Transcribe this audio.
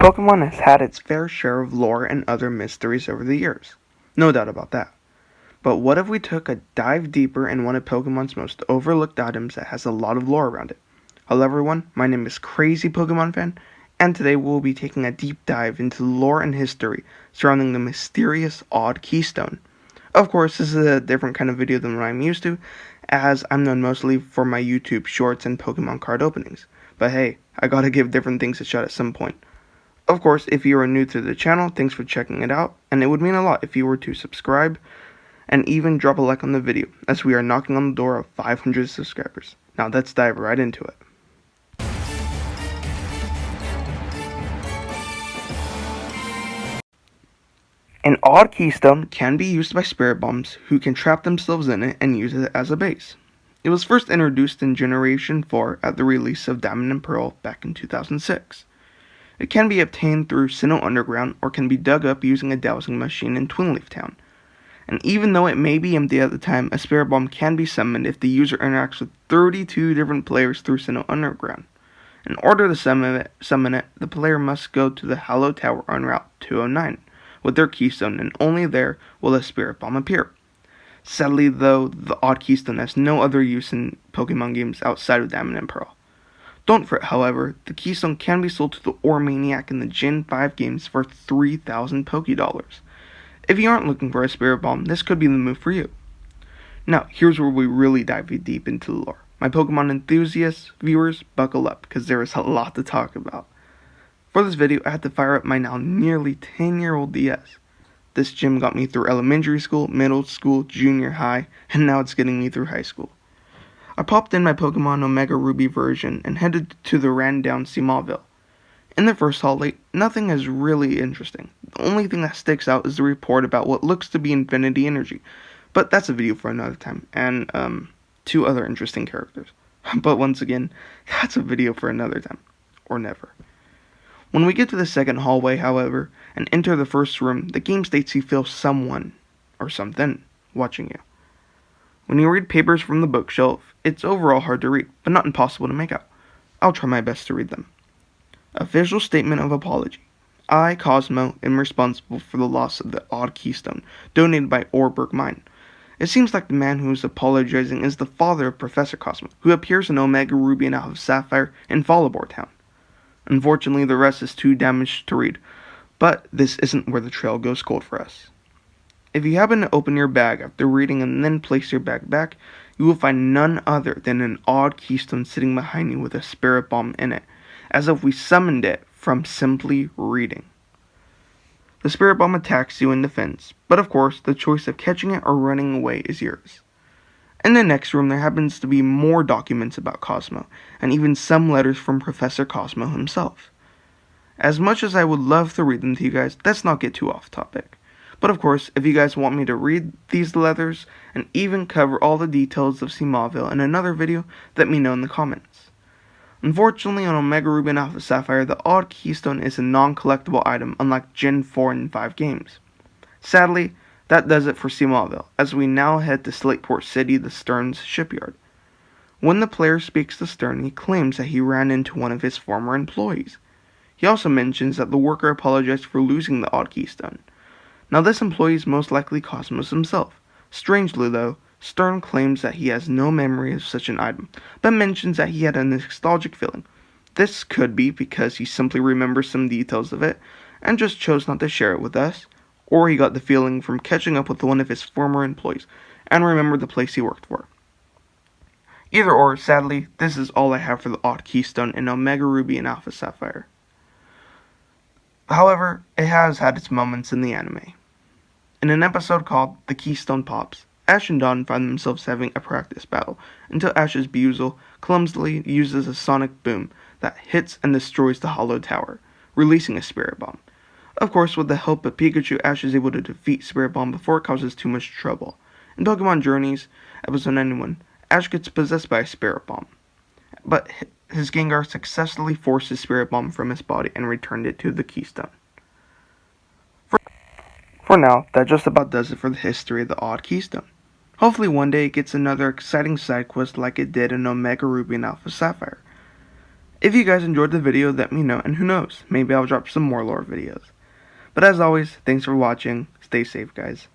Pokemon has had its fair share of lore and other mysteries over the years. No doubt about that. But what if we took a dive deeper in one of Pokemon's most overlooked items that has a lot of lore around it? Hello everyone, my name is Crazy Pokemon Fan, and today we'll be taking a deep dive into the lore and history surrounding the mysterious Odd Keystone. Of course, this is a different kind of video than what I'm used to, as I'm known mostly for my YouTube shorts and Pokemon card openings. But hey, I gotta give different things a shot at some point. Of course, if you are new to the channel, thanks for checking it out, and it would mean a lot if you were to subscribe and even drop a like on the video, as we are knocking on the door of 500 subscribers. Now let's dive right into it. An Odd Keystone can be used by Spirit Bombs who can trap themselves in it and use it as a base. It was first introduced in Generation 4 at the release of Diamond and Pearl back in 2006. It can be obtained through Sinnoh Underground or can be dug up using a dowsing machine in Twinleaf Town. And even though it may be empty at the time, a Spirit Bomb can be summoned if the user interacts with 32 different players through Sinnoh Underground. In order to summon it, the player must go to the Hallowed Tower on Route 209 with their Keystone, and only there will a Spirit Bomb appear. Sadly though, the Odd Keystone has no other use in Pokemon games outside of Diamond and Pearl. Don't fret, however, the Keystone can be sold to the Ore Maniac in the Gen 5 games for 3,000 Pokédollars. If you aren't looking for a Spirit Bomb, this could be the move for you. Now, here's where we really dive deep into the lore. My Pokemon enthusiasts, viewers, buckle up, because there is a lot to talk about. For this video, I had to fire up my now nearly 10-year-old DS. This gym got me through elementary school, middle school, junior high, and now it's getting me through high school. I popped in my Pokemon Omega Ruby version and headed to the ran-down Mauville. In the first holiday, nothing is really interesting. The only thing that sticks out is the report about what looks to be Infinity Energy, but that's a video for another time, and two other interesting characters. But once again, that's a video for another time, or never. When we get to the second hallway, however, and enter the first room, the game states you feel someone, or something, watching you. When you read papers from the bookshelf, it's overall hard to read, but not impossible to make out. I'll try my best to read them. Official Statement of Apology. I, Cosmo, am responsible for the loss of the Odd Keystone, donated by Orberg Mine. It seems like the man who is apologizing is the father of Professor Cosmo, who appears in Omega Ruby and Alpha Sapphire in Fallabor Town. Unfortunately, the rest is too damaged to read, but this isn't where the trail goes cold for us. If you happen to open your bag after reading and then place your bag back, you will find none other than an Odd Keystone sitting behind you with a Spirit Bomb in it, as if we summoned it from simply reading. The Spirit Bomb attacks you in defense, but of course, the choice of catching it or running away is yours. In the next room, there happens to be more documents about Cosmo, and even some letters from Professor Cosmo himself. As much as I would love to read them to you guys, let's not get too off topic. But of course, if you guys want me to read these letters and even cover all the details of Mauville in another video, let me know in the comments. Unfortunately, on Omega Ruby and Alpha Sapphire, the Odd Keystone is a non-collectible item unlike Gen 4 and 5 games. Sadly, that does it for Mauville, as we now head to Slateport City, the Stern's shipyard. When the player speaks to Stern, he claims that he ran into one of his former employees. He also mentions that the worker apologized for losing the Odd Keystone. Now this employee is most likely Cosmos himself. Strangely though, Stern claims that he has no memory of such an item, but mentions that he had a nostalgic feeling. This could be because he simply remembers some details of it, and just chose not to share it with us, or he got the feeling from catching up with one of his former employees, and remembered the place he worked for. Either or, sadly, this is all I have for the Odd Keystone in Omega Ruby and Alpha Sapphire. However, it has had its moments in the anime. In an episode called The Keystone Pops, Ash and Dawn find themselves having a practice battle until Ash's Buizel clumsily uses a sonic boom that hits and destroys the Hollow Tower, releasing a Spirit Bomb. Of course, with the help of Pikachu, Ash is able to defeat Spirit Bomb before it causes too much trouble. In Pokemon Journeys, episode 91, Ash gets possessed by a Spirit Bomb, but his Gengar successfully forced his Spirit Bomb from his body and returned it to the Keystone. For now, that just about does it for the history of the Odd Keystone. Hopefully one day it gets another exciting side quest like it did in Omega Ruby and Alpha Sapphire. If you guys enjoyed the video, let me know, and who knows, maybe I'll drop some more lore videos. But as always, thanks for watching, stay safe guys.